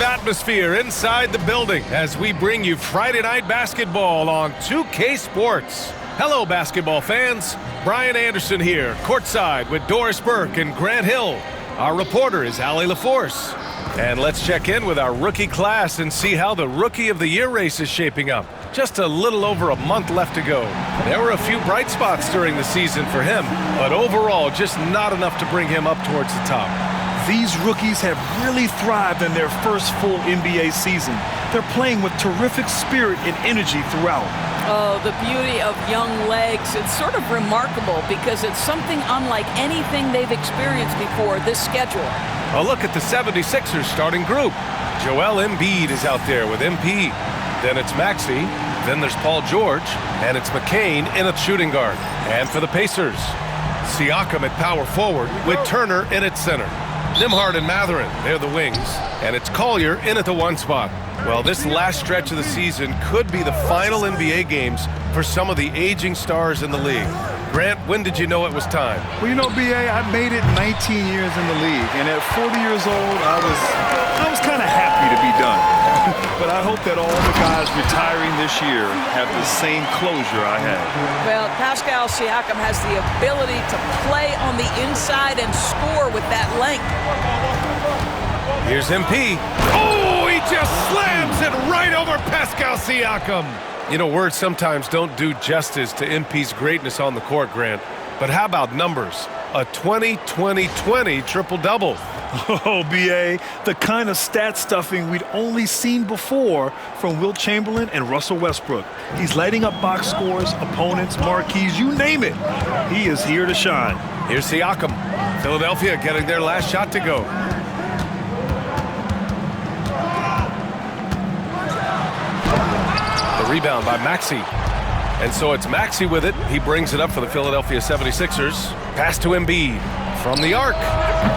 atmosphere inside the building as we bring you Friday Night Basketball on 2K Sports. Hello, basketball fans. Brian Anderson here, courtside with Doris Burke and Grant Hill. Our reporter is Allie LaForce. And let's check in with our rookie class and see how the Rookie of the Year race is shaping up. Just a little over a month left to go. There were a few bright spots during the season for him, but overall just not enough to bring him up towards the top. These rookies have really thrived in their first full NBA season. They're playing with terrific spirit and energy throughout. Oh, the beauty of young legs. It's sort of remarkable because it's something unlike anything they've experienced before, this schedule. A look at the 76ers starting group. Joel Embiid is out there with MP. Then it's Maxey. Then there's Paul George. And it's McCain in at shooting guard. And for the Pacers, Siakam at power forward with Turner in at center. Nembhard and Mathurin, they're the wings. And it's Collier in at the one spot. Well, this last stretch of the season could be the final NBA games for some of the aging stars in the league. Grant, when did you know it was time? Well, you know, B.A., I made it 19 years in the league, and at 40 years old, I was kind of happy to be done. But I hope that all the guys retiring this year have the same closure I had. Well, Pascal Siakam has the ability to play on the inside and score with that length. Here's MP. Oh, he just slams it right over Pascal Siakam. You know, words sometimes don't do justice to MP's greatness on the court, Grant. But how about numbers? A 20-20-20 triple-double. Oh, B.A., the kind of stat stuffing we'd only seen before from Wilt Chamberlain and Russell Westbrook. He's lighting up box scores, opponents, marquees, you name it. He is here to shine. Here's Siakam. Philadelphia getting their last shot to go. The rebound by Maxey. And so it's Maxey with it. He brings it up for the Philadelphia 76ers. Pass to Embiid from the arc.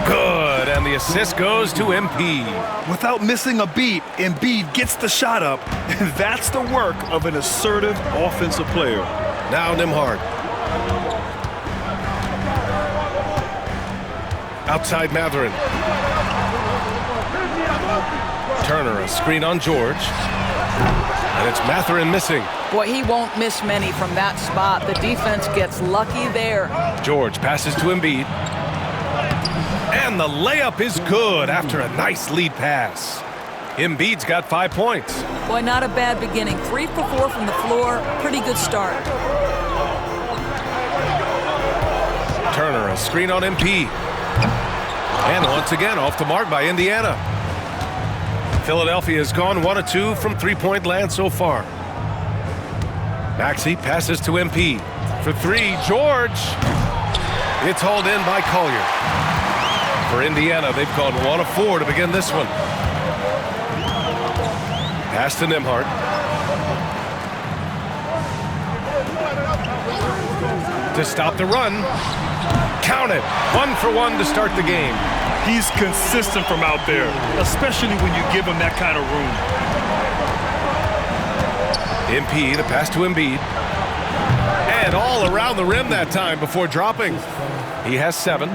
Good, and the assist goes to MP. Without missing a beat, Embiid gets the shot up, and that's the work of an assertive offensive player. Now Nembhard. Outside Mathurin. Turner, a screen on George. And it's Mathurin missing. Boy, he won't miss many from that spot. The defense gets lucky there. George passes to Embiid. And the layup is good after a nice lead pass. Embiid's got 5 points. Boy, not a bad beginning. 3 for 4 from the floor. Pretty good start. Turner, a screen on MP. And once again, off the mark by Indiana. Philadelphia has gone 1 of 2 from three-point land so far. Maxey passes to MP. For 3, George. It's hauled in by Collier. For Indiana, they've gone 1 of 4 to begin this one. Pass to Nembhard. To stop the run. Count it. 1 for 1 to start the game. He's consistent from out there, especially when you give him that kind of room. MP, the pass to Embiid. And all around the rim that time before dropping. He has 7.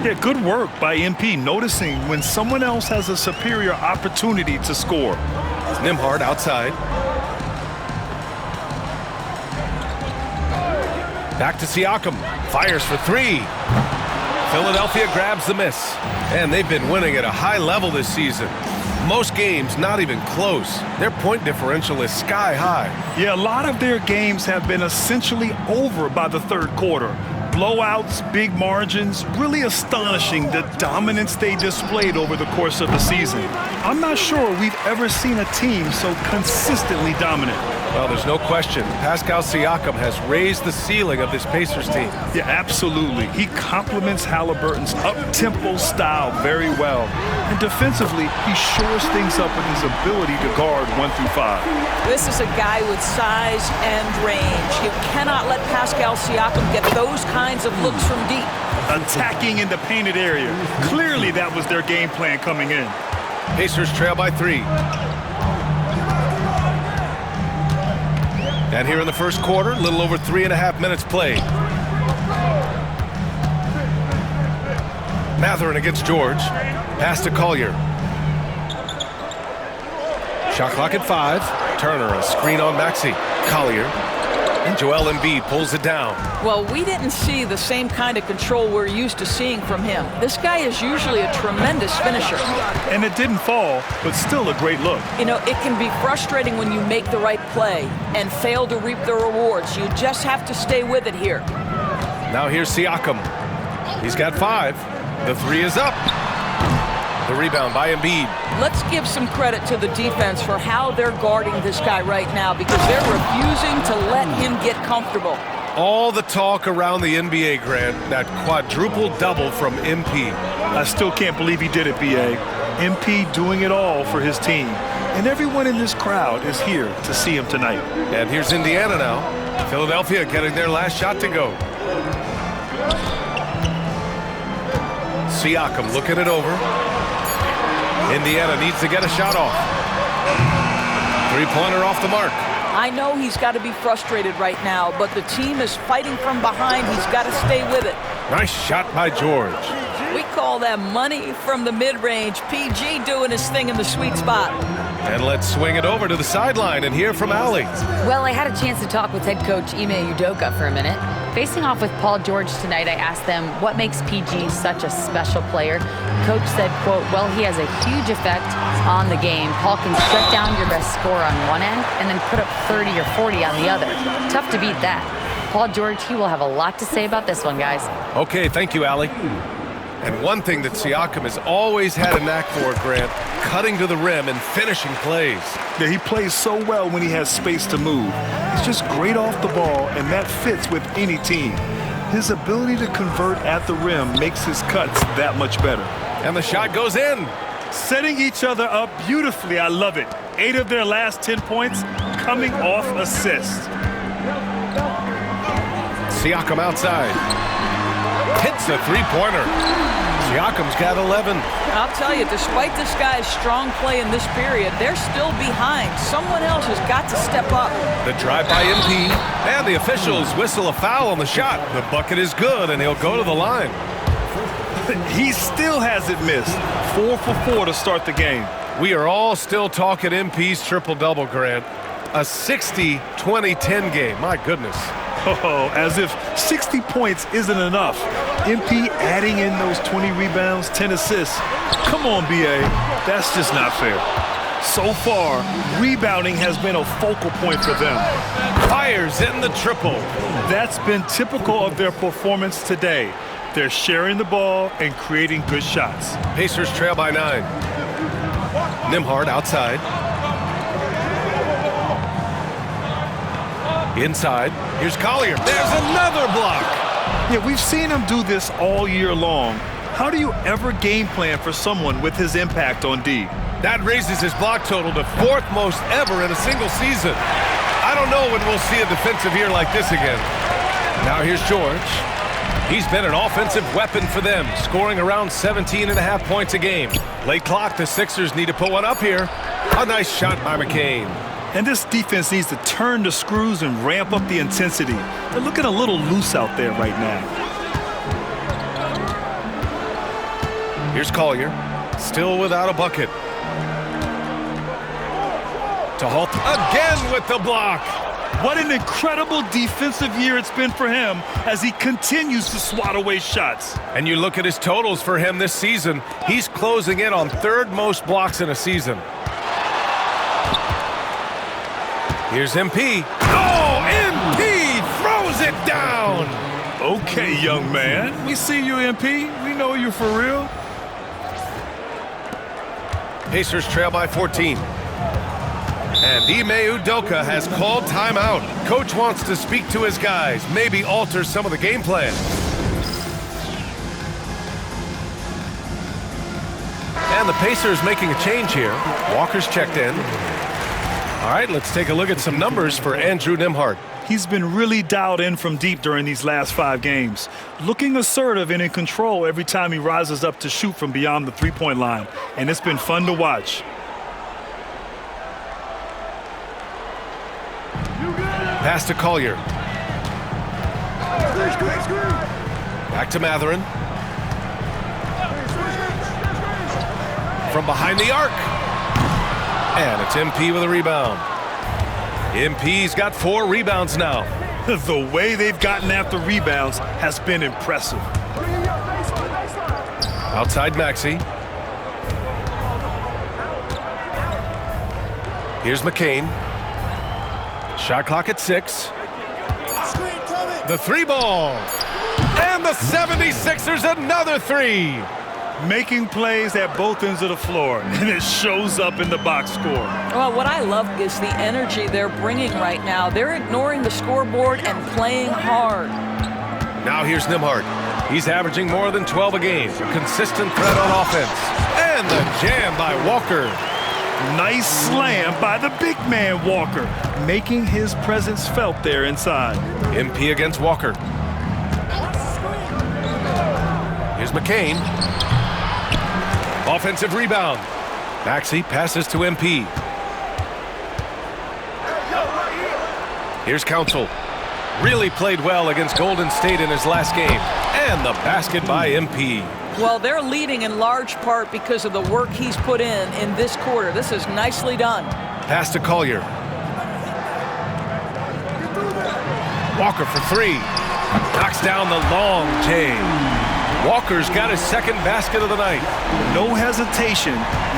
Yeah, good work by MP, noticing when someone else has a superior opportunity to score. Nembhard outside. Back to Siakam. Fires for 3. Philadelphia grabs the miss. And they've been winning at a high level this season. Most games not even close. Their point differential is sky high. Yeah, a lot of their games have been essentially over by the third quarter. Blowouts, big margins, really astonishing the dominance they displayed over the course of the season. I'm not sure we've ever seen a team so consistently dominant. Well, there's no question. Pascal Siakam has raised the ceiling of this Pacers team. Yeah, absolutely. He complements Halliburton's up-tempo style very well. And defensively, he shores things up with his ability to guard 1 through 5. This is a guy with size and range. You cannot let Pascal Siakam get those kinds of looks from deep. Attacking in the painted area. Clearly, that was their game plan coming in. Pacers trail by 3. And here in the first quarter, a little over 3.5 minutes played. Mathurin against George. Pass to Collier. Shot clock at 5. Turner, a screen on Maxey. Collier. And Joel Embiid pulls it down. Well, we didn't see the same kind of control we're used to seeing from him. This guy is usually a tremendous finisher. And it didn't fall, but still a great look. You know, it can be frustrating when you make the right play and fail to reap the rewards. You just have to stay with it here. Now here's Siakam. He's got 5. The 3 is up. The rebound by Embiid. Let's give some credit to the defense for how they're guarding this guy right now because they're refusing to let him get comfortable. All the talk around the NBA, Grant, that quadruple double from MP. I still can't believe he did it, B.A. MP doing it all for his team. And everyone in this crowd is here to see him tonight. And here's Indiana now. Philadelphia getting their last shot to go. Siakam looking it over. Indiana needs to get a shot off. Three-pointer off the mark. I know he's got to be frustrated right now, but the team is fighting from behind. He's got to stay with it. Nice shot by George. We call that money from the mid-range. PG doing his thing in the sweet spot. And let's swing it over to the sideline and hear from Allie. Well, I had a chance to talk with head coach Ime Udoka for a minute. Facing off with Paul George tonight, I asked them what makes PG such a special player. Coach said, quote, well, he has a huge effect on the game. Paul can shut down your best scorer on one end and then put up 30 or 40 on the other. Tough to beat that. Paul George, he will have a lot to say about this one, guys. Okay, thank you, Allie. And one thing that Siakam has always had a knack for, Grant, cutting to the rim and finishing plays. Yeah, he plays so well when he has space to move. He's just great off the ball, and that fits with any team. His ability to convert at the rim makes his cuts that much better. And the shot goes in. Setting each other up beautifully, I love it. 8 of their last 10 points coming off assists. Siakam outside. Hits a three-pointer. Siakam's got 11. I'll tell you, despite this guy's strong play in this period, they're still behind. Someone else has got to step up. The drive by MP, and the officials whistle a foul on the shot. The bucket is good, and he'll go to the line. He still hasn't missed. 4 for 4 to start the game. We are all still talking MP's triple-double, Grant. A 60-20-10 game. My goodness. Oh, as if 60 points isn't enough. MP adding in those 20 rebounds, 10 assists. Come on, B.A. That's just not fair. So far, rebounding has been a focal point for them. Fires in the triple. That's been typical of their performance today. They're sharing the ball and creating good shots. Pacers trail by 9. Nembhard outside. Inside. Here's Collier. There's another block. Yeah, we've seen him do this all year long. How do you ever game plan for someone with his impact on D? That raises his block total to 4th most ever in a single season. I don't know when we'll see a defensive year like this again. Now here's George. He's been an offensive weapon for them, scoring around 17.5 points a game. Late clock, the Sixers need to put one up here. A nice shot by McCain. And this defense needs to turn the screws and ramp up the intensity. They're looking a little loose out there right now. Here's Collier, still without a bucket. To Halt again with the block. What an incredible defensive year it's been for him as he continues to swat away shots. And you look at his totals for him this season, he's closing in on 3rd most blocks in a season. Here's MP. Oh, MP throws it down. Okay, young man. We see you, MP. We know you for real. Pacers trail by 14. And Ime Udoka has called timeout. Coach wants to speak to his guys, maybe alter some of the game plan. And the Pacers making a change here. Walker's checked in. All right, let's take a look at some numbers for Andrew Nembhard. He's been really dialed in from deep during these last 5 games. Looking assertive and in control every time he rises up to shoot from beyond the three-point line. And it's been fun to watch. Pass to Collier. Back to Matherin. From behind the arc. And it's MP with a rebound. MP's got 4 rebounds now. The way they've gotten after rebounds has been impressive. Outside Maxey. Here's McCain. Shot clock at 6. The 3 ball. And the 76ers another 3. Making plays at both ends of the floor, and it shows up in the box score. Well, what I love is the energy they're bringing right now. They're ignoring the scoreboard and playing hard. Now here's Nembhard. He's averaging more than 12 a game. A consistent threat on offense. And the jam by Walker. Nice slam by the big man Walker, making his presence felt there inside. MP against Walker. Here's McCain. Offensive rebound. Maxey passes to MP. Here's Council. Really played well against Golden State in his last game. And the basket by MP. Well, they're leading in large part because of the work he's put in this quarter. This is nicely done. Pass to Collier. Walker for 3. Knocks down the long J. Walker's got his second basket of the night. No hesitation.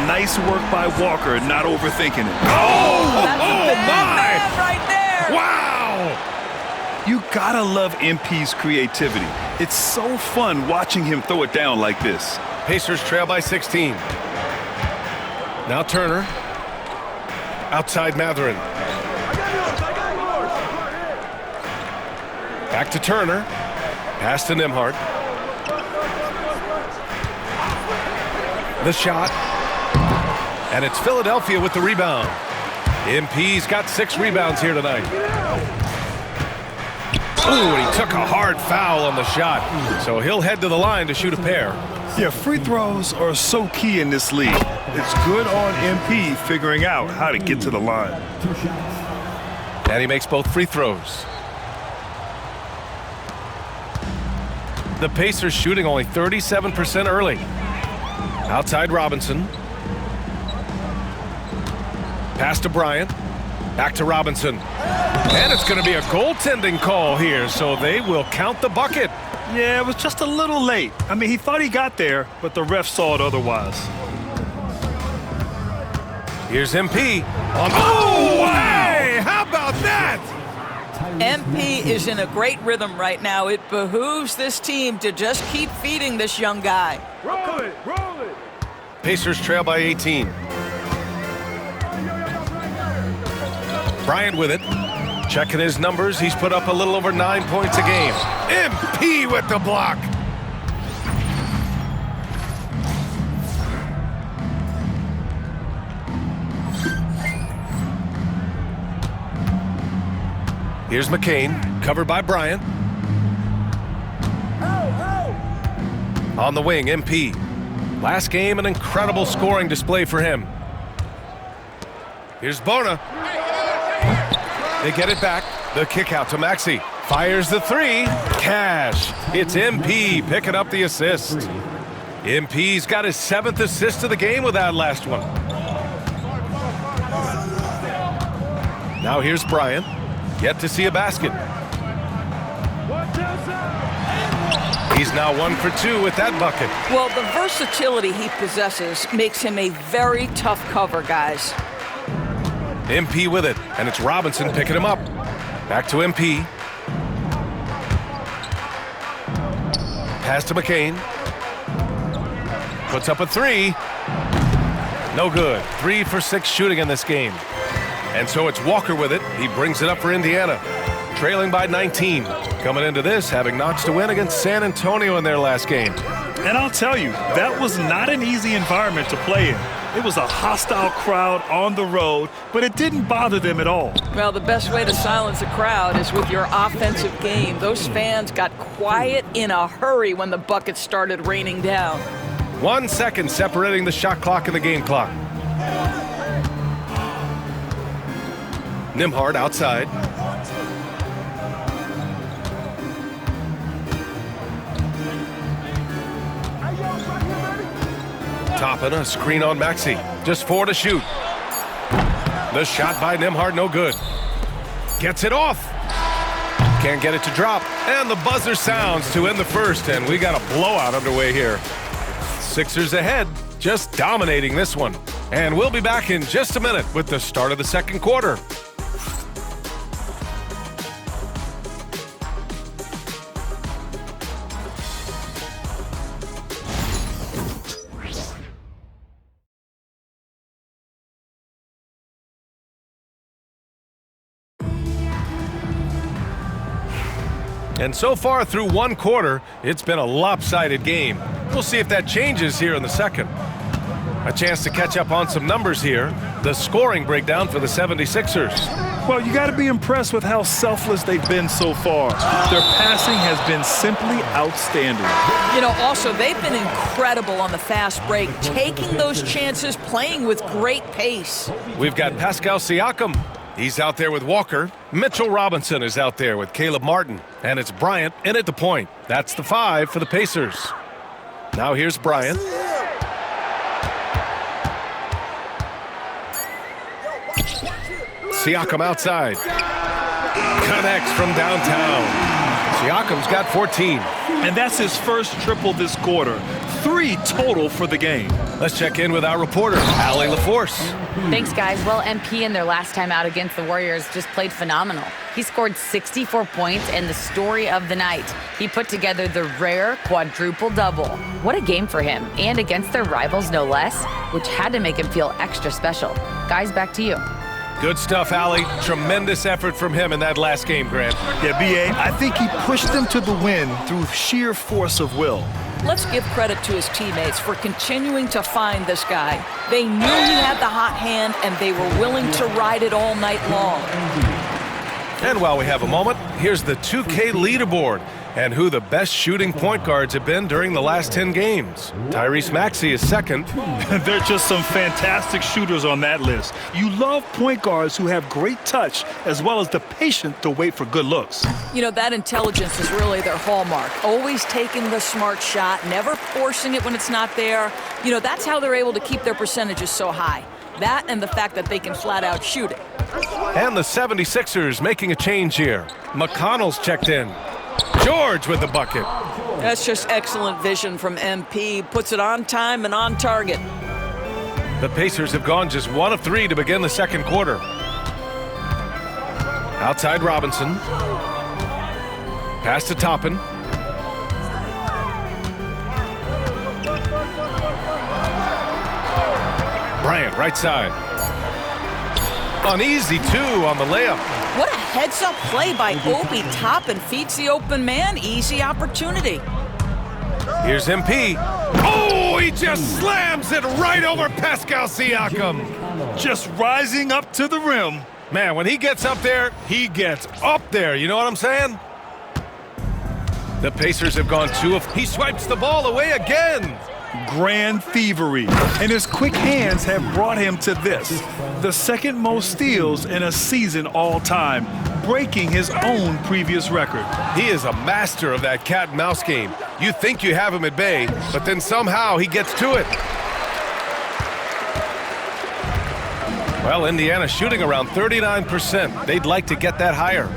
Nice work by Walker, not overthinking it. That's a bad man right there. Wow! You gotta love MP's creativity. It's so fun watching him throw it down like this. Pacers trail by 16. Now Turner. Outside Matherin. Back to Turner. Pass to Nembhard. The shot. And it's Philadelphia with the rebound. MP's got 6 rebounds here tonight. Ooh, and he took a hard foul on the shot. So he'll head to the line to shoot a pair. Yeah, free throws are so key in this league. It's good on MP figuring out how to get to the line. And he makes both free throws. The Pacers shooting only 37% early. Outside Robinson. Pass to Bryant. Back to Robinson. And it's going to be a goaltending call here, so they will count the bucket. Yeah, it was just a little late. I mean, he thought he got there, but the ref saw it otherwise. Here's MP. Oh, hey! How about that? MP is in a great rhythm right now. It behooves this team to just keep feeding this young guy. Roll it, roll it. Pacers trail by 18. Bryant with it. Checking his numbers. He's put up a little over 9 points a game. MP with the block. Here's McCain, covered by Bryant. On the wing, MP. Last game, an incredible scoring display for him. Here's Bona. They get it back. The kick out to Maxey. Fires the 3. Cash. It's MP picking up the assist. MP's got his 7th assist of the game with that last one. Now here's Bryant. Yet to see a basket. He's now 1 for 2 with that bucket. Well, the versatility he possesses makes him a very tough cover, guys. MP with it, and it's Robinson picking him up. Back to MP. Pass to McCain. Puts up a 3. No good. 3 for 6 shooting in this game. And so it's Walker with it. He brings it up for Indiana. Trailing by 19. Coming into this, having notched a win against San Antonio in their last game. And I'll tell you, that was not an easy environment to play in. It was a hostile crowd on the road, but it didn't bother them at all. Well, the best way to silence a crowd is with your offensive game. Those fans got quiet in a hurry when the buckets started raining down. 1 second separating the shot clock and the game clock. Nembhard outside. Toppin, a screen on Maxey. Just 4 to shoot. The shot by Nembhard, no good. Gets it off. Can't get it to drop. And the buzzer sounds to end the first, and we got a blowout underway here. Sixers ahead, just dominating this one. And we'll be back in just a minute with the start of the second quarter. And so far through one quarter, it's been a lopsided game. We'll see if that changes here in the second. A chance to catch up on some numbers here. The scoring breakdown for the 76ers. Well, you got to be impressed with how selfless they've been so far. Their passing has been simply outstanding. You know, also, they've been incredible on the fast break, taking those chances, playing with great pace. We've got Pascal Siakam. He's out there with Walker. Mitchell Robinson is out there with Caleb Martin. And it's Bryant in at the point. That's the 5 for the Pacers. Now here's Bryant. Siakam outside. Connects from downtown. Siakam's got 14. And that's his first triple this quarter. 3 total for the game. Let's check in with our reporter, Allie LaForce. Thanks, guys. Well, MP in their last time out against the Warriors just played phenomenal. He scored 64 points and the story of the night. He put together the rare quadruple-double. What a game for him, and against their rivals no less, which had to make him feel extra special. Guys, back to you. Good stuff, Allie. Tremendous effort from him in that last game, Grant. Yeah, B.A., I think he pushed them to the win through sheer force of will. Let's give credit to his teammates for continuing to find this guy. They knew he had the hot hand, and they were willing to ride it all night long. And while we have a moment, here's the 2K leaderboard and who the best shooting point guards have been during the last 10 games. Tyrese Maxey is second. There are just some fantastic shooters on that list. You love point guards who have great touch as well as the patience to wait for good looks. You know, that intelligence is really their hallmark. Always taking the smart shot, never forcing it when it's not there. You know, that's how they're able to keep their percentages so high. That and the fact that they can flat out shoot it. And the 76ers making a change here. McConnell's checked in. George with the bucket. That's just excellent vision from MP. Puts it on time and on target. The Pacers have gone just 1 of 3 to begin the second quarter. Outside Robinson. Pass to Toppin. Bryant, right side. Uneasy, too, on the layup. What a heads-up play by Obi. Toppin feeds the open man. Easy opportunity. Here's MP. Oh, he just slams it right over Pascal Siakam. Just rising up to the rim. Man, when he gets up there, he gets up there. You know what I'm saying? The Pacers have gone 2 of... He swipes the ball away again. Grand thievery. And his quick hands have brought him to this. The second most steals in a season all time, breaking his own previous record. He is a master of that cat and mouse game. You think you have him at bay, but then somehow he gets to it. Well, Indiana shooting around 39%. They'd like to get that higher.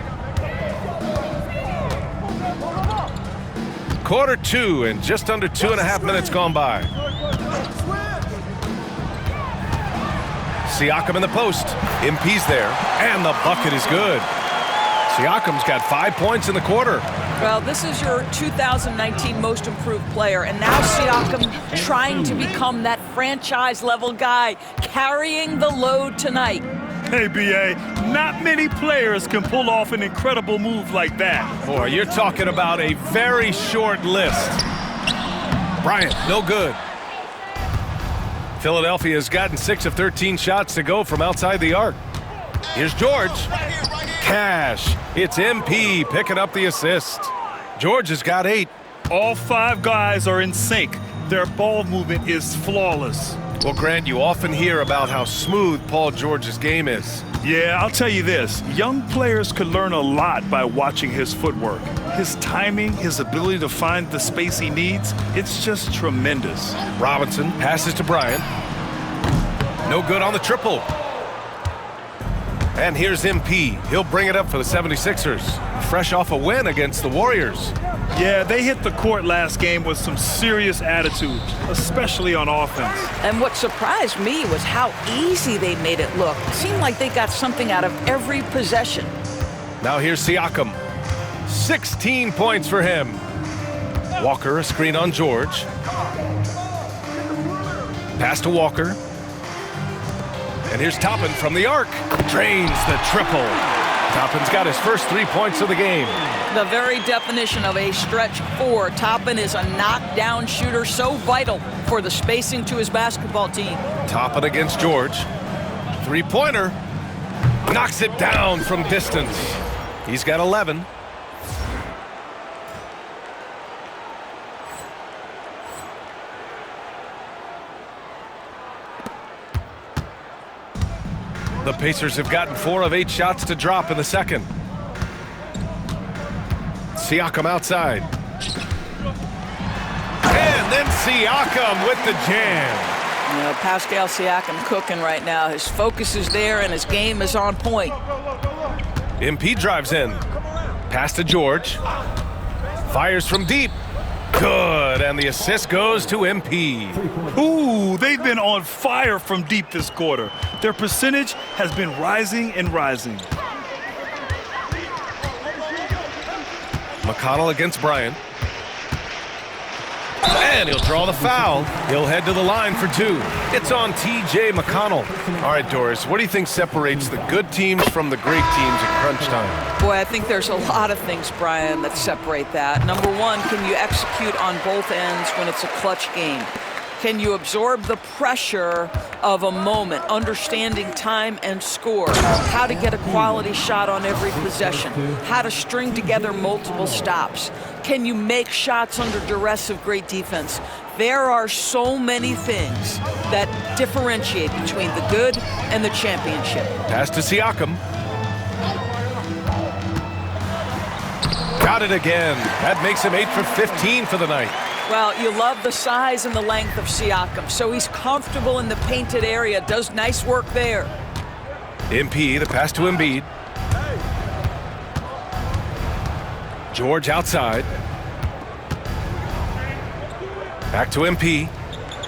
Quarter 2 and just under 2.5 minutes gone by. Siakam in the post. MP's there, and the bucket is good. Siakam's got 5 points in the quarter. Well, this is your 2019 most improved player, and now Siakam trying to become that franchise-level guy, carrying the load tonight. Hey, B.A., not many players can pull off an incredible move like that. Boy, you're talking about a very short list. Bryant, no good. Philadelphia has gotten 6 of 13 shots to go from outside the arc. Here's George. Cash. It's MP picking up the assist. George has got 8. All 5 guys are in sync. Their ball movement is flawless. Well, Grant, you often hear about how smooth Paul George's game is. Yeah, I'll tell you this. Young players could learn a lot by watching his footwork. His timing, his ability to find the space he needs, it's just tremendous. Robinson passes to Bryant. No good on the triple. And here's MP. He'll bring it up for the 76ers. Fresh off a win against the Warriors. Yeah, they hit the court last game with some serious attitude, especially on offense. And what surprised me was how easy they made it look. It seemed like they got something out of every possession. Now here's Siakam. 16 points for him. Walker, a screen on George. Pass to Walker. And here's Toppin from the arc. Drains the triple. Toppin's got his first 3 points of the game. The very definition of a stretch four. Toppin is a knockdown shooter, so vital for the spacing to his basketball team. Toppin against George. Three-pointer. Knocks it down from distance. He's got 11. The Pacers have gotten 4 of 8 shots to drop in the second. Siakam outside. And then Siakam with the jam. You know, Pascal Siakam cooking right now. His focus is there and his game is on point. MP drives in. Pass to George. Fires from deep. Good, and the assist goes to MP. Ooh, they've been on fire from deep this quarter. Their percentage has been rising and rising. McConnell against Bryant. And he'll draw the foul. He'll head to the line for 2. It's on TJ McConnell. All right, Doris, what do you think separates the good teams from the great teams at crunch time? Boy, I think there's a lot of things, Brian, that separate that. Number one, can you execute on both ends when it's a clutch game? Can you absorb the pressure of a moment, understanding time and score, how to get a quality shot on every possession, how to string together multiple stops? Can you make shots under duress of great defense? There are so many things that differentiate between the good and the championship. Pass to Siakam. Got it again. That makes him 8 for 15 for the night. Well, you love the size and the length of Siakam, so he's comfortable in the painted area, does nice work there. MP, the pass to Embiid. George outside. Back to MP.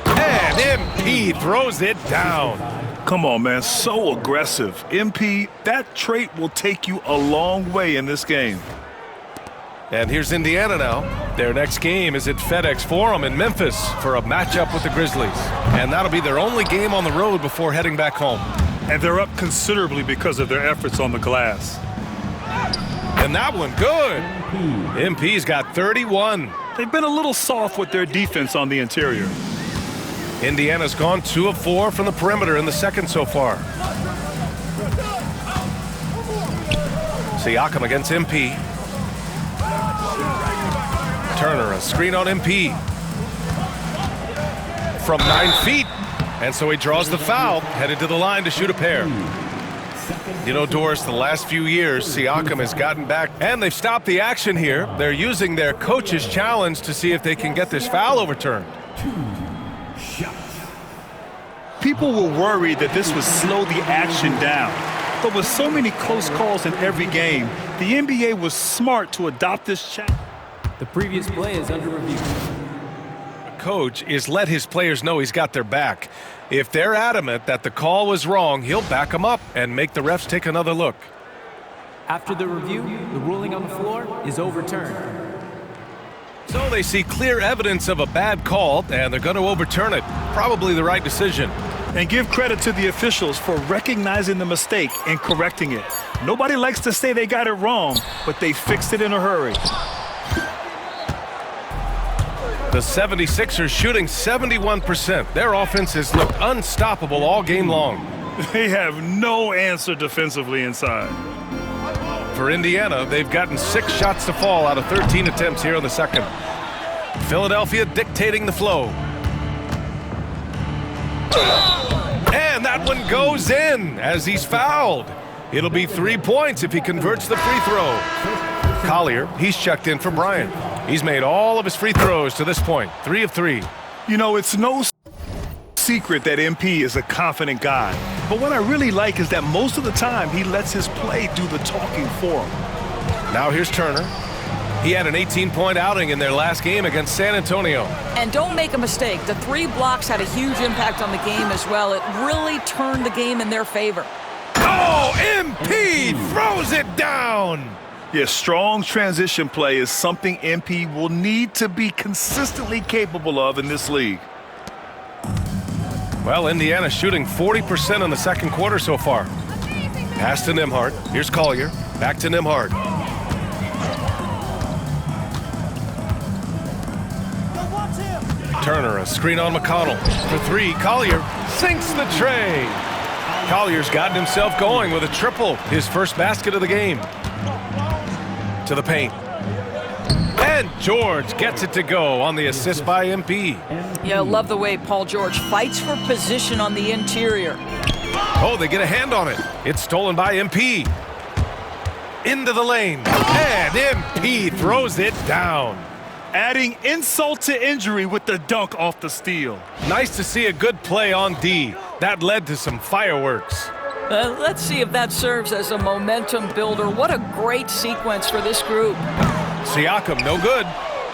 And MP throws it down. Come on, man, so aggressive. MP, that trait will take you a long way in this game. And here's Indiana now. Their next game is at FedEx Forum in Memphis for a matchup with the Grizzlies. And that'll be their only game on the road before heading back home. And they're up considerably because of their efforts on the glass. And that one, good. MP's got 31. They've been a little soft with their defense on the interior. Indiana's gone 2 of 4 from the perimeter in the second so far. Siakam against MP. Turner, a screen on MP. From 9 feet. And so he draws the foul, headed to the line to shoot a pair. You know, Doris, the last few years, Siakam has gotten back, and they've stopped the action here. They're using their coach's challenge to see if they can get this foul overturned. People were worried that this would slow the action down. But with so many close calls in every game, the NBA was smart to adopt this challenge. The previous play is under review. The coach is let his players know he's got their back. If they're adamant that the call was wrong, he'll back them up and make the refs take another look. After the review, the ruling on the floor is overturned. So they see clear evidence of a bad call, and they're going to overturn it. Probably the right decision. And give credit to the officials for recognizing the mistake and correcting it. Nobody likes to say they got it wrong, but they fixed it in a hurry. The 76ers shooting 71%. Their offense has looked unstoppable all game long. They have no answer defensively inside. For Indiana, they've gotten 6 shots to fall out of 13 attempts here in the second. Philadelphia dictating the flow. And that one goes in as he's fouled. It'll be 3 points if he converts the free throw. Collier, he's checked in for Bryant. He's made all of his free throws to this point, 3 of 3. You know, it's no secret that MP is a confident guy. But what I really like is that most of the time he lets his play do the talking for him. Now here's Turner. He had an 18-point outing in their last game against San Antonio. And don't make a mistake, the 3 blocks had a huge impact on the game as well. It really turned the game in their favor. Oh, MP throws it down! Yeah, strong transition play is something MP will need to be consistently capable of in this league. Well, Indiana shooting 40% in the second quarter so far. Pass to Nembhard. Here's Collier. Back to Nembhard. Turner, a screen on McConnell. For 3, Collier sinks the tray. Collier's gotten himself going with a triple, his first basket of the game. To the paint. And George gets it to go on the assist by MP. Yeah, love the way Paul George fights for position on the interior. Oh, they get a hand on it. It's stolen by MP. Into the lane. And MP throws it down. Adding insult to injury with the dunk off the steal. Nice to see a good play on D. That led to some fireworks. Let's see if that serves as a momentum builder. What a great sequence for this group. Siakam, no good.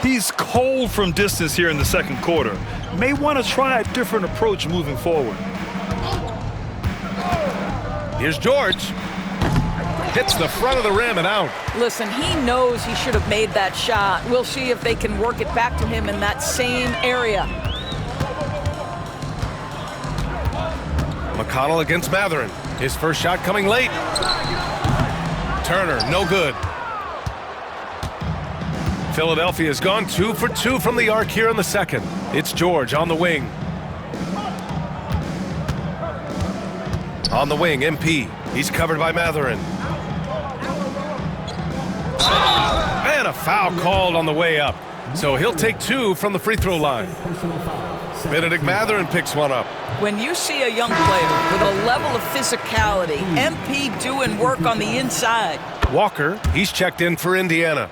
He's cold from distance here in the second quarter. May want to try a different approach moving forward. Here's George. Hits the front of the rim and out. Listen, he knows he should have made that shot. We'll see if they can work it back to him in that same area. McConnell against Matherin. His first shot coming late. Turner, no good. Philadelphia's gone 2 for 2 from the arc here in the second. It's George on the wing. On the wing, MP. He's covered by Matherin. And a foul called on the way up. So he'll take 2 from the free throw line. Benedict Matherin picks one up. When you see a young player with a level of physicality, MP doing work on the inside. Walker, he's checked in for Indiana.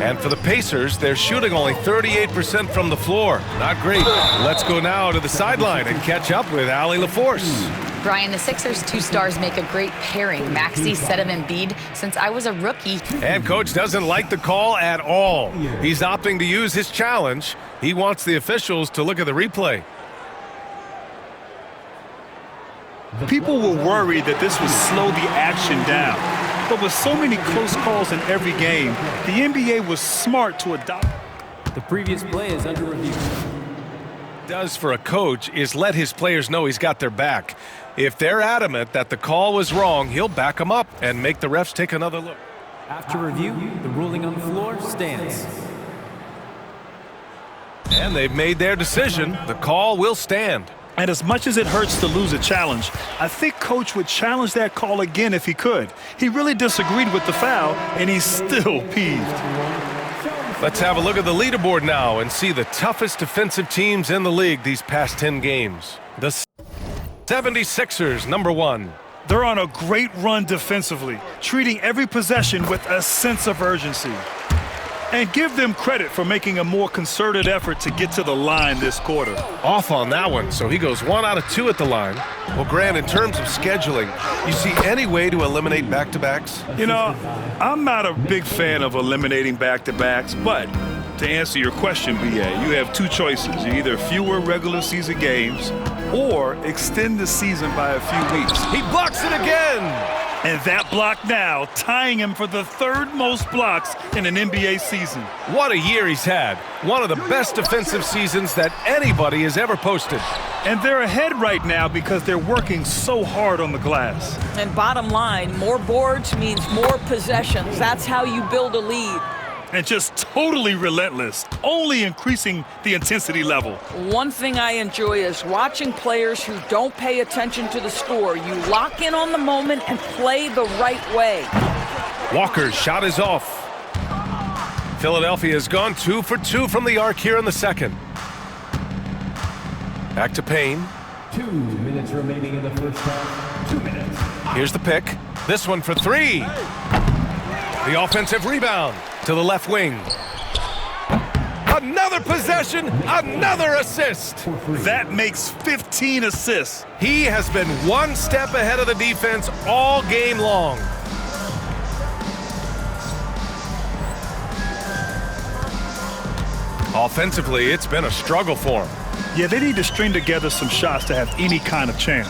And for the Pacers, they're shooting only 38% from the floor. Not great. Let's go now to the sideline and catch up with Allie LaForce. Brian, the Sixers' 2 stars make a great pairing. Maxey said of Embiid, since I was a rookie. And coach doesn't like the call at all. He's opting to use his challenge. He wants the officials to look at the replay. People were worried that this would slow the action down. But with so many close calls in every game, the NBA was smart to adopt. The previous play is under review. Does for a coach is let his players know he's got their back. If they're adamant that the call was wrong, he'll back them up and make the refs take another look. After review, the ruling on the floor stands. And they've made their decision. The call will stand. And as much as it hurts to lose a challenge, I think Coach would challenge that call again if he could. He really disagreed with the foul, and he's still peeved. Let's have a look at the leaderboard now and see the toughest defensive teams in the league these past 10 games. The 76ers, number 1. They're on a great run defensively, treating every possession with a sense of urgency. And give them credit for making a more concerted effort to get to the line this quarter. Off on that one, so he goes 1 out of 2 at the line. Well, Grant, in terms of scheduling, you see any way to eliminate back-to-backs? You know, I'm not a big fan of eliminating back-to-backs, but to answer your question, BA, you have 2 choices. Either fewer regular season games or extend the season by a few weeks. He blocks it again! And that block now, tying him for the 3rd most blocks in an NBA season. What a year he's had. One of the best defensive seasons that anybody has ever posted. And they're ahead right now because they're working so hard on the glass. And bottom line, more boards means more possessions. That's how you build a lead. And just totally relentless, only increasing the intensity level. One thing I enjoy is watching players who don't pay attention to the score. You lock in on the moment and play the right way. Walker's shot is off. Philadelphia has gone 2 for 2 from the arc here in the second. Back to Payne. 2 minutes remaining in the first half. 2 minutes. Here's the pick. This one for 3. The offensive rebound to the left wing. Another Another possession, another assist. That makes 15 assists. He has been one step ahead of the defense all game long. Offensively, it's been a struggle for him. Yeah, they need to string together some shots to have any kind of chance.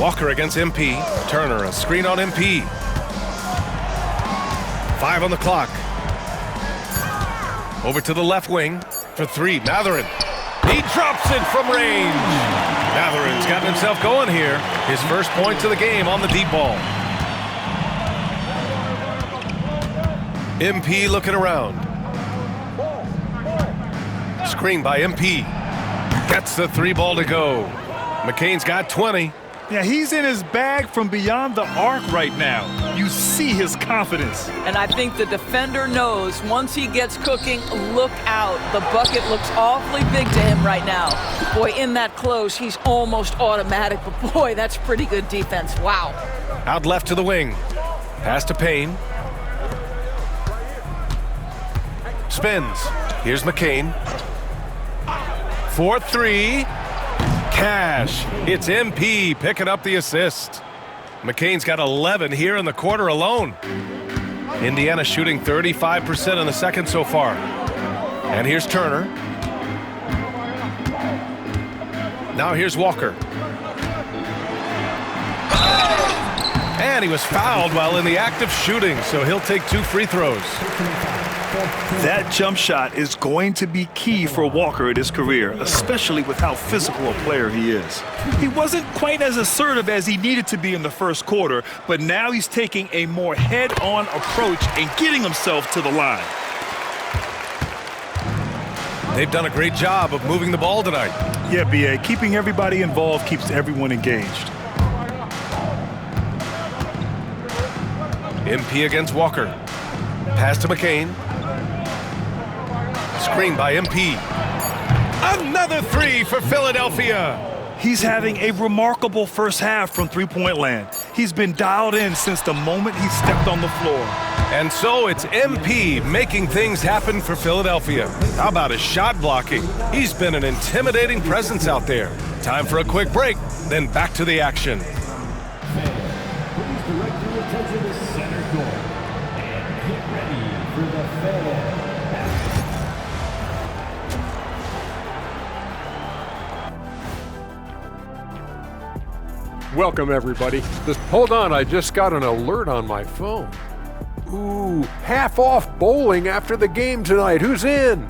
Walker against MP. Turner, a screen on MP. 5 on the clock. Over to the left wing for 3. Matherin. He drops it from range. Matherin's gotten himself going here. His first points of the game on the deep ball. MP looking around. Screen by MP. Gets the 3 ball to go. McCain's got 20. Yeah, he's in his bag from beyond the arc right now. You see his confidence. And I think the defender knows once he gets cooking, look out. The bucket looks awfully big to him right now. Boy, in that close, he's almost automatic. But boy, that's pretty good defense. Wow. Out left to the wing. Pass to Payne. Spins. Here's McCain. 4-3. Cash. It's MP picking up the assist. McCain's got 11 here in the quarter alone. Indiana shooting 35% in the second so far. And here's Turner. Now here's Walker. And he was fouled while in the act of shooting, so he'll take 2 free throws. That jump shot is going to be key for Walker in his career, especially with how physical a player he is. He wasn't quite as assertive as he needed to be in the first quarter, but now he's taking a more head-on approach and getting himself to the line. They've done a great job of moving the ball tonight. Yeah, B.A., keeping everybody involved keeps everyone engaged. MP against Walker. Pass to McCain. Screen by MP. Another 3 for Philadelphia. He's having a remarkable first half from three-point land. He's been dialed in since the moment he stepped on the floor. And so it's MP making things happen for Philadelphia. How about his shot blocking? He's been an intimidating presence out there. Time for a quick break, then back to the action. Welcome, everybody. Hold on, I just got an alert on my phone. Ooh, half off bowling after the game tonight. Who's in?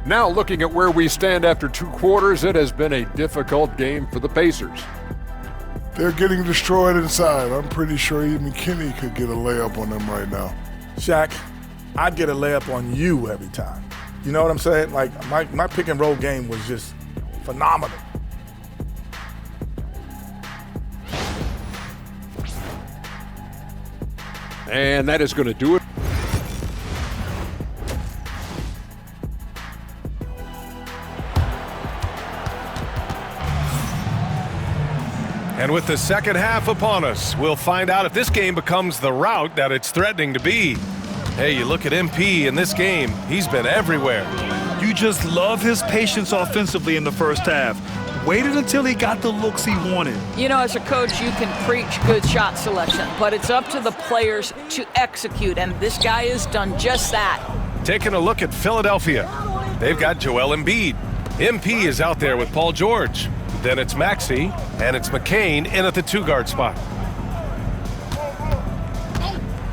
Now looking at where we stand after 2 quarters, it has been a difficult game for the Pacers. They're getting destroyed inside. I'm pretty sure even McKinney could get a layup on them right now. Shaq, I'd get a layup on you every time. You know what I'm saying? Like, my pick and roll game was just phenomenal. And that is going to do it. And with the second half upon us, we'll find out if this game becomes the rout that it's threatening to be. Hey, you look at MP in this game, he's been everywhere. You just love his patience offensively in the first half. Waited until he got the looks he wanted. You know, as a coach, you can preach good shot selection, but it's up to the players to execute, and this guy has done just that. Taking a look at Philadelphia. They've got Joel Embiid. MP is out there with Paul George. Then it's Maxey, and it's McCain in at the 2-guard spot.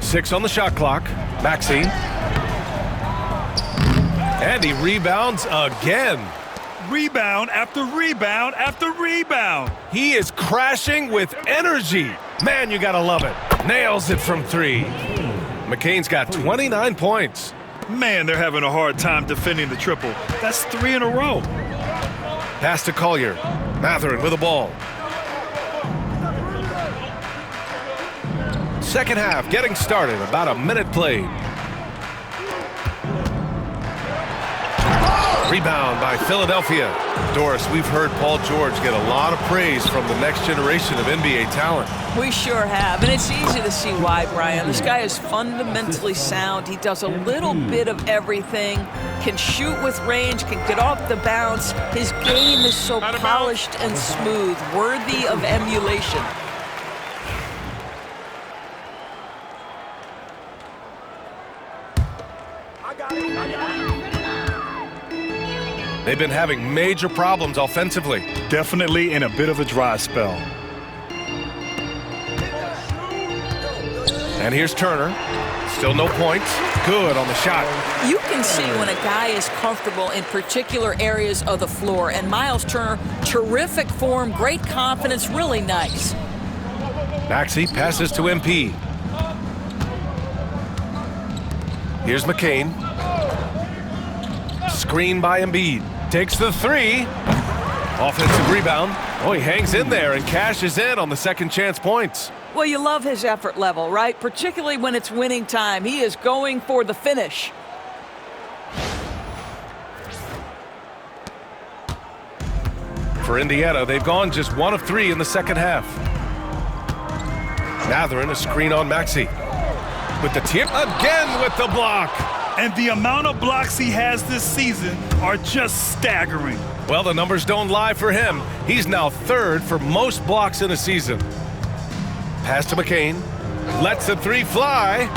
6 on the shot clock. Maxey. And he rebounds again. Rebound after rebound after rebound. He is crashing with energy. Man, you gotta love it. Nails it from 3. McCain's got 29 points. Man, they're having a hard time defending the triple. That's 3 in a row. Pass to Collier. Matherin with the ball. Second half getting started. About a minute played. Rebound by Philadelphia. Doris, we've heard Paul George get a lot of praise from the next generation of NBA talent. We sure have, and it's easy to see why, Brian. This guy is fundamentally sound. He does a little bit of everything, can shoot with range, can get off the bounce. His game is so polished and smooth, worthy of emulation. They've been having major problems offensively. Definitely in a bit of a dry spell. And here's Turner. Still no points. Good on the shot. You can see when a guy is comfortable in particular areas of the floor. And Miles Turner, terrific form, great confidence, really nice. Maxey passes to MP. Here's McCain. Screen by Embiid. Takes the three. Offensive rebound. Oh, he hangs in there and cashes in on the second chance points. Well, you love his effort level, right? Particularly when it's winning time. He is going for the finish. For Indiana, they've gone just 1 of 3 in the second half. Mathurin, a screen on Maxey. With the tip again with the block. And the amount of blocks he has this season are just staggering. Well, the numbers don't lie for him. He's now 3rd for most blocks in a season. Pass to McCain. Lets the three fly.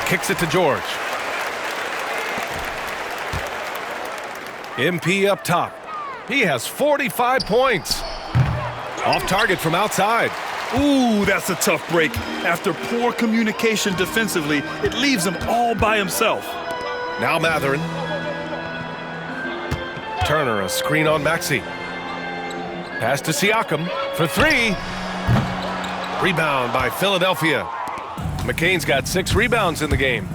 Kicks it to George. MP up top. He has 45 points. Off target from outside. Ooh, that's a tough break. After poor communication defensively, it leaves him all by himself. Now Mathurin. Turner, a screen on Maxey. Pass to Siakam for 3. Rebound by Philadelphia. McCain's got 6 rebounds in the game.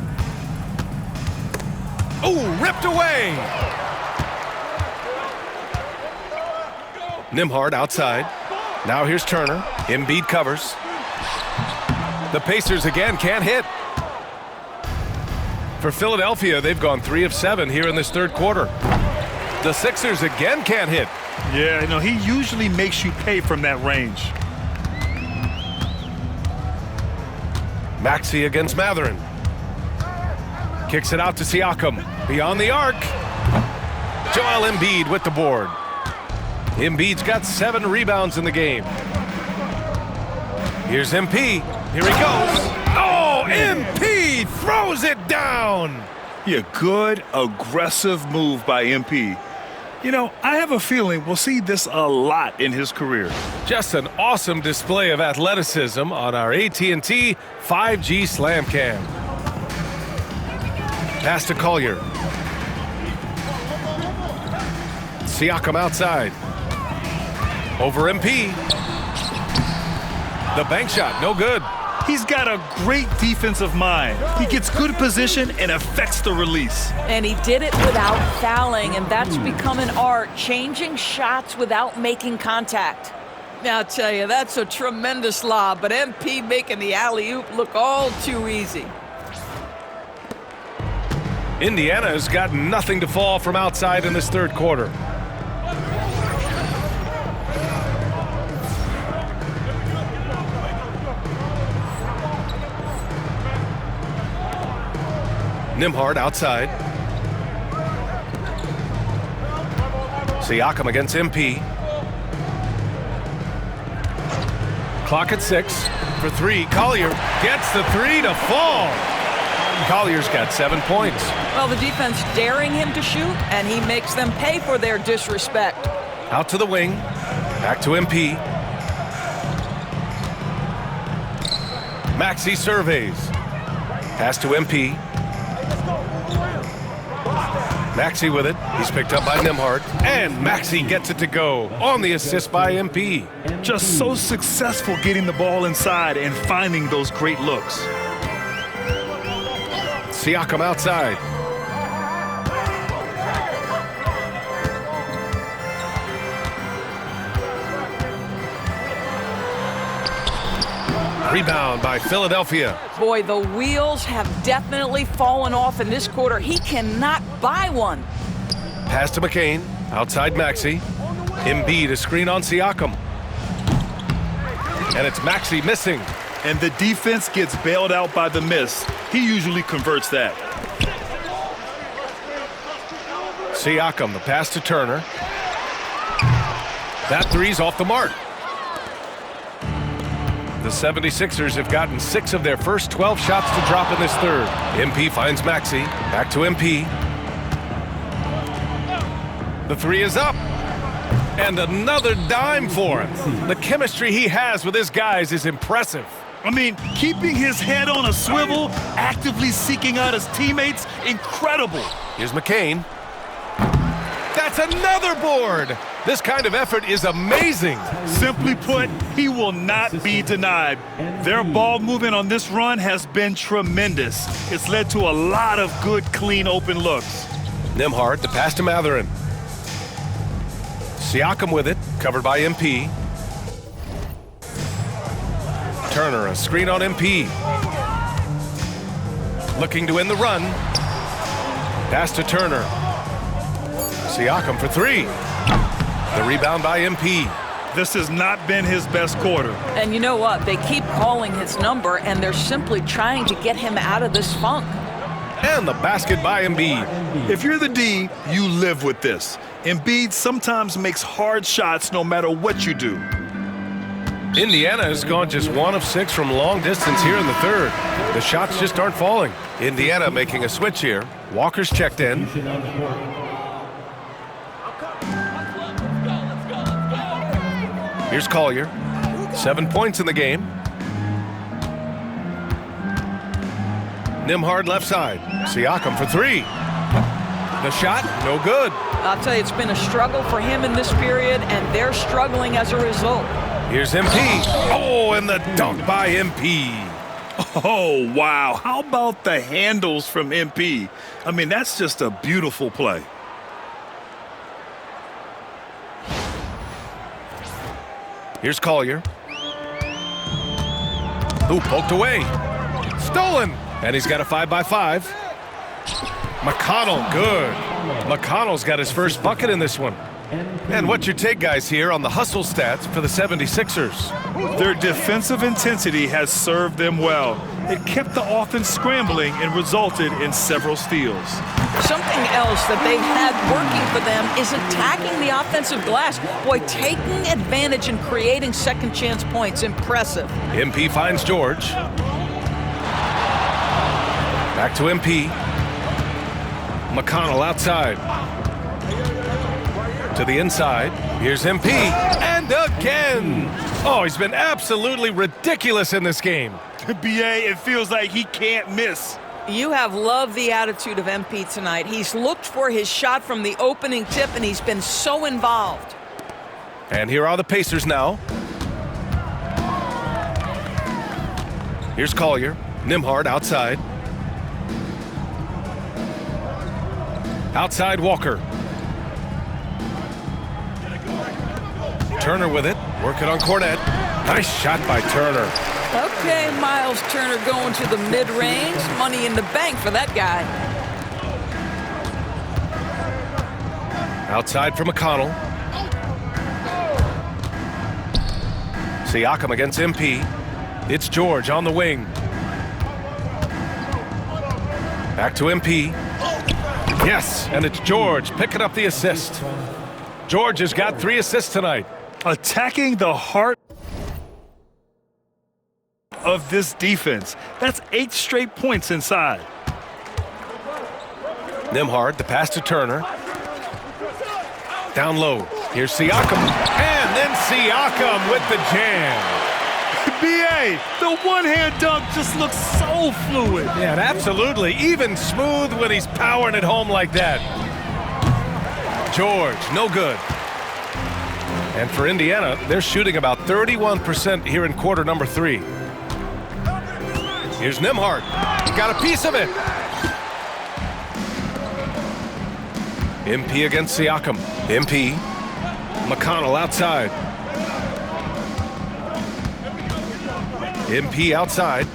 Oh, ripped away. Nembhard outside. Now here's Turner. Embiid covers. The Pacers again can't hit. For Philadelphia, they've gone 3 of 7 here in this third quarter. The Sixers again can't hit. Yeah, you know, he usually makes you pay from that range. Maxey against Mathurin. Kicks it out to Siakam. Beyond the arc. Joel Embiid with the board. Embiid's got 7 rebounds in the game. Here's MP. Here he goes. Oh, MP throws it down. Yeah, good, aggressive move by MP. You know, I have a feeling we'll see this a lot in his career. Just an awesome display of athleticism on our AT&T 5G Slam Cam. Pass to Collier. Siakam outside. Over MP. The bank shot, no good. He's got a great defensive mind. He gets good position and affects the release. And he did it without fouling, and that's become an art, changing shots without making contact. Now, I'll tell you, that's a tremendous lob, but MP making the alley-oop look all too easy. Indiana's got nothing to fall from outside in this third quarter. Nembhard outside. Siakam against MP. Clock at 6 for 3. Collier gets the 3 to fall. Collier's got 7 points. Well, the defense daring him to shoot, and he makes them pay for their disrespect. Out to the wing. Back to MP. Maxey surveys. Pass to MP. Maxey with it. He's picked up by Nembhard. And Maxey gets it to go on the assist by MP. Just so successful getting the ball inside and finding those great looks. Siakam outside. Rebound by Philadelphia. Boy, the wheels have definitely fallen off in this quarter. He cannot buy one. pass to McCain. Outside Maxey. Embiid a screen on Siakam. And it's Maxey missing. And the defense gets bailed out by the miss. He usually converts that. Siakam, the pass to Turner. That three's off the mark. The 76ers have gotten 6 of their first 12 shots to drop in this third. MP finds Maxey. Back to MP. The three is up. And another dime for him. The chemistry he has with his guys is impressive. I mean, keeping his head on a swivel, actively seeking out his teammates, incredible. Here's McCain. That's another board. This kind of effort is amazing. Simply put, he will not be denied. Their ball movement on this run has been tremendous. It's led to a lot of good, clean, open looks. Nembhard, the pass to Matherin. Siakam with it, covered by MP. Turner, a screen on MP. Looking to win the run. Pass to Turner. Siakam for 3. The rebound by MP. This has not been his best quarter. And you know what? They keep calling his number, and they're simply trying to get him out of this funk. And the basket by Embiid. If you're the D, you live with this. Embiid sometimes makes hard shots no matter what you do. Indiana has gone just 1 of 6 from long distance here in the third. The shots just aren't falling. Indiana making a switch here. Walker's checked in. Here's Collier. 7 points in the game. Nembhard left side. Siakam for 3. The shot, no good. I'll tell you, it's been a struggle for him in this period, and they're struggling as a result. Here's MP. Oh, and the dunk by MP. Oh, wow. How about the handles from MP? I mean, that's just a beautiful play. Here's Collier. Ooh, poked away. Stolen. And he's got a 5x5. McConnell, good. McConnell's got his first bucket in this one. And what's your take, guys, here on the hustle stats for the 76ers? Their defensive intensity has served them well. It kept the offense scrambling and resulted in several steals. Something else that they've had working for them is attacking the offensive glass. Boy, taking advantage and creating second chance points, impressive. MP finds George. Back to MP. McConnell outside. To the inside. Here's MP. And again. Oh, he's been absolutely ridiculous in this game. BA, it feels like he can't miss. You have loved the attitude of MP tonight. He's looked for his shot from the opening tip, and he's been so involved. And here are the Pacers now. Here's Collier. Nembhard outside. Outside Walker. Turner with it. Working on Cornette. Nice shot by Turner. Okay, Miles Turner going to the mid-range. Money in the bank for that guy. Outside for McConnell. Siakam against MP. It's George on the wing. Back to MP. Yes, and it's George picking up the assist. George has got 3 assists tonight. Attacking the heart of this defense. That's 8 straight points inside. Nembhard, the pass to Turner. Down low. Here's Siakam. And then Siakam with the jam. BA, the one-hand dunk just looks so fluid. Yeah, absolutely. Even smooth when he's powering it home like that. George, no good. And for Indiana, they're shooting about 31% here in quarter number 3. Here's Nembhard. He got a piece of it. MP against Siakam. MP. McConnell outside. MP outside.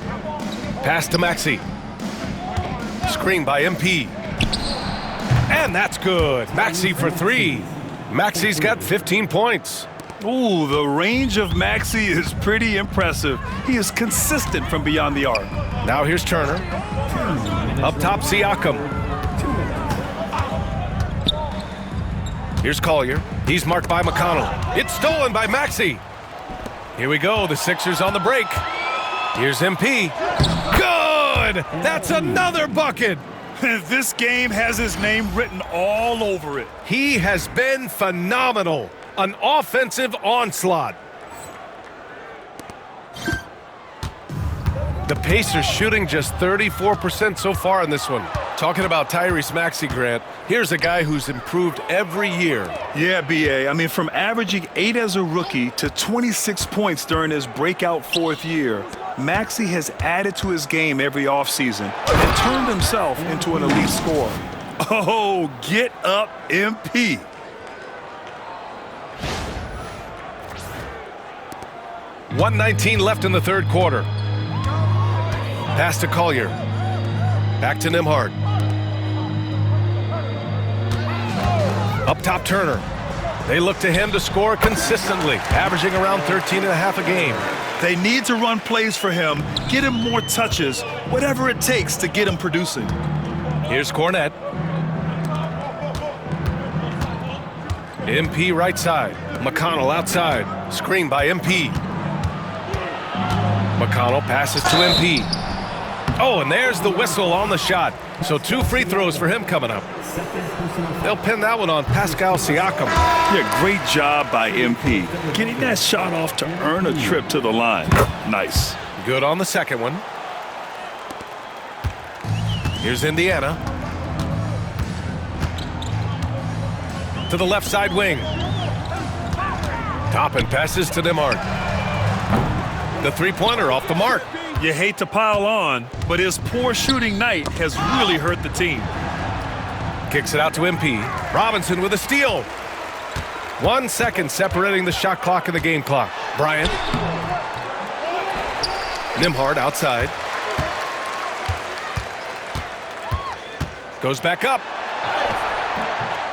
Pass to Maxey. Screen by MP. And that's good. Maxey for 3. Maxey's got 15 points. Ooh, the range of Maxey is pretty impressive. He is consistent from beyond the arc. Now here's Turner. Up top, Siakam. Here's Collier. He's marked by McConnell. It's stolen by Maxey. Here we go. The Sixers on the break. Here's MP. Good! That's another bucket. This game has his name written all over it. He has been phenomenal. An offensive onslaught. The Pacers shooting just 34% so far in this one. Talking about Tyrese Maxey, Grant, here's a guy who's improved every year. Yeah, BA. I mean, from averaging 8 as a rookie to 26 points during his breakout 4th year, Maxey has added to his game every offseason and turned himself into an elite scorer. Oh, get up, MP. .119 left in the 3rd quarter. Pass to Collier. Back to Nembhard. Up top, Turner. They look to him to score consistently, averaging around 13.5 a game. They need to run plays for him, get him more touches, whatever it takes to get him producing. Here's Cornette. MP right side. McConnell outside. Screen by MP. McConnell passes to MP. Oh, and there's the whistle on the shot. So 2 free throws for him coming up. They'll pin that one on Pascal Siakam. Yeah, great job by MP. Getting that shot off to earn a trip to the line. Nice. Good on the second one. Here's Indiana. To the left side wing. Toppin passes to Nembhard. The three-pointer off the mark. You hate to pile on, but his poor shooting night has really hurt the team. Kicks it out to MP. Robinson with a steal. 1 second separating the shot clock and the game clock. Bryant. Nembhard outside. Goes back up.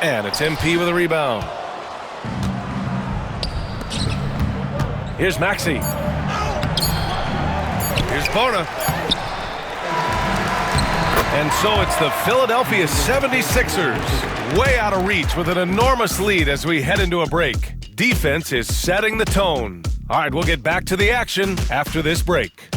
And it's MP with a rebound. Here's Maxey. Here's Bona. And so it's the Philadelphia 76ers way out of reach with an enormous lead as we head into a break. Defense is setting the tone. All right, we'll get back to the action after this break.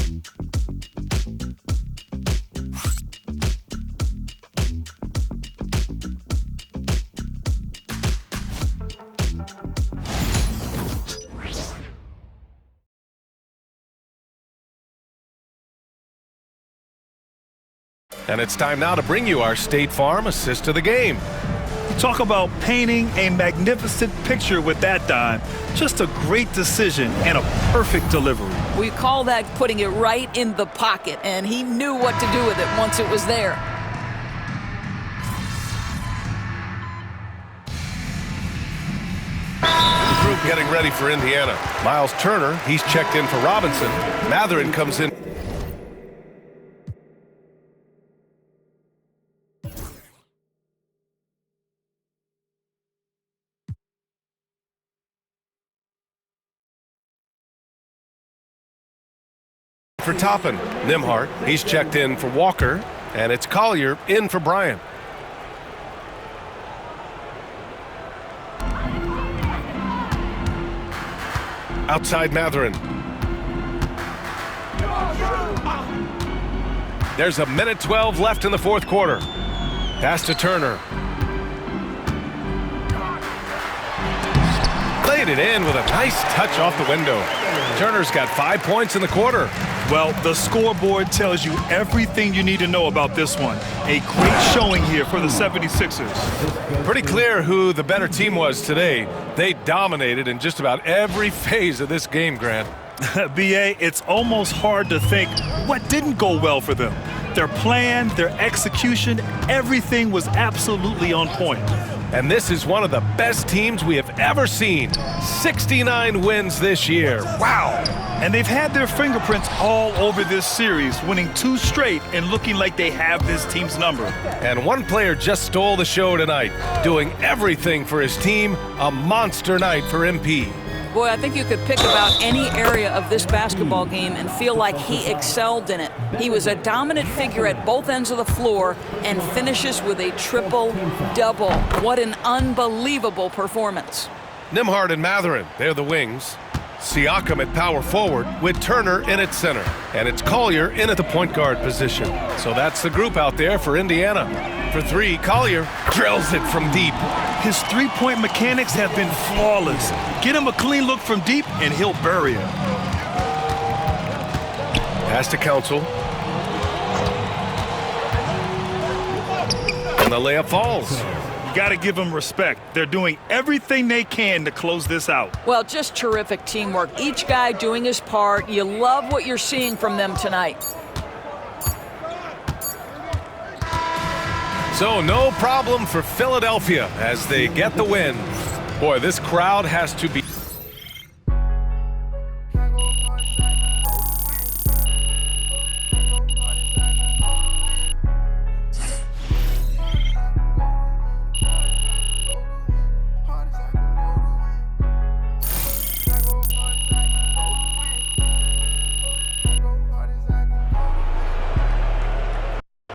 And it's time now to bring you our State Farm assist to the game. Talk about painting a magnificent picture with that dime. Just a great decision and a perfect delivery. We call that putting it right in the pocket, and he knew what to do with it once it was there. The group getting ready for Indiana. Miles Turner, he's checked in for Robinson. Mathurin comes in for Toppin. Nembhard, he's checked in for Walker, and it's Collier in for Bryant. Outside Mathurin. There's 1:12 left in the 4th quarter. Pass to Turner. Laid it in with a nice touch off the window. Turner's got 5 points in the quarter. Well, the scoreboard tells you everything you need to know about this one. A great showing here for the 76ers. Pretty clear who the better team was today. They dominated in just about every phase of this game, Grant. BA, it's almost hard to think what didn't go well for them. Their plan, their execution, everything was absolutely on point. And this is one of the best teams we have ever seen. 69 wins this year. Wow! And they've had their fingerprints all over this series, winning 2 straight and looking like they have this team's number. And one player just stole the show tonight, doing everything for his team. A monster night for MP. Boy, I think you could pick about any area of this basketball game and feel like he excelled in it. He was a dominant figure at both ends of the floor and finishes with a triple-double. What an unbelievable performance. Nimhard and Matherin, they're the wings. Siakam at power forward with Turner in at center. And it's Collier in at the point guard position. So that's the group out there for Indiana. For 3, Collier drills it from deep. His three-point mechanics have been flawless. Get him a clean look from deep, and he'll bury it. Pass to Council. And the layup falls. You got to give them respect. They're doing everything they can to close this out. Well, just terrific teamwork. Each guy doing his part. You love what you're seeing from them tonight. So no problem for Philadelphia as they get the win. Boy, this crowd has to be